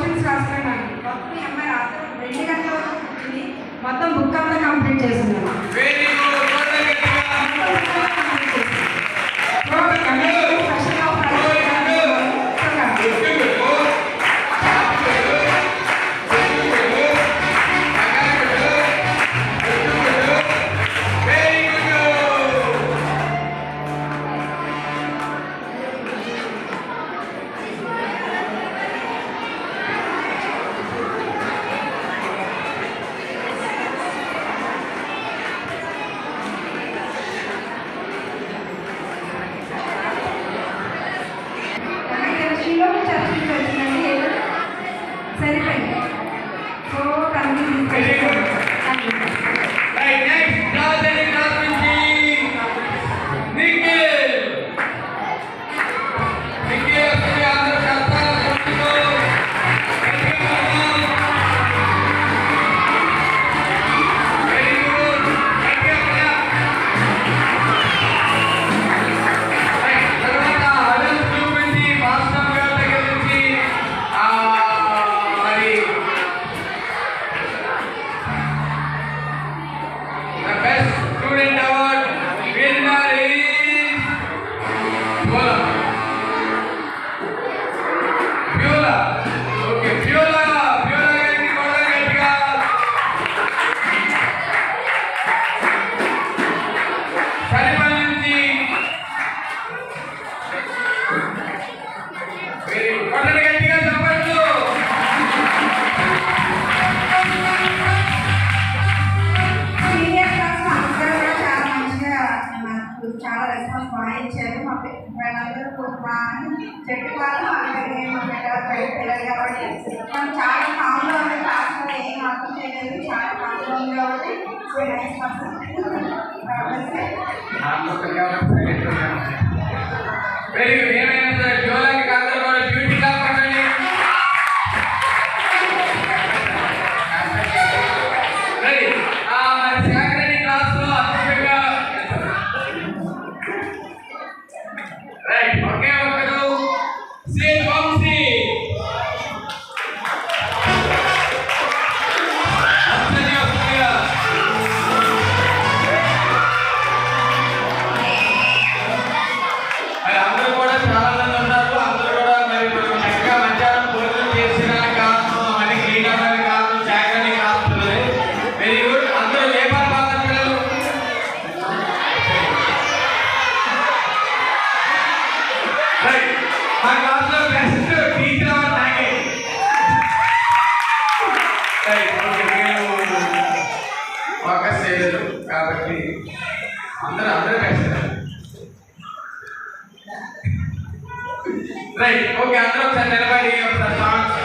Questions రాసుకున్నాను. మొత్తం ఈ అమ్మాయి రాత్రి 2 గంటల వరకు కూర్చుని మొత్తం బుక్ అంతా కంప్లీట్ చేస్తున్నాను. సరిపోయింది. సో చాలా రెస్పాన్స్ బాగా ఇచ్చారు. మా పిల్లలందరూ మా చెట్టు వాళ్ళు అందరికీ మా పిల్లలు కాబట్టి మనం చాలా కామ్గా ఉంది. క్లాస్లో ఏం అర్థం చేయలేదు, చాలా కామ్గా ఉంది కాబట్టి ఫోకస్ చేయలేదు కాబట్టి అందరూ రైట్. ఓకే, అందరూ ఒకసారి నిలబడి ఒకసారి సాంగ్స్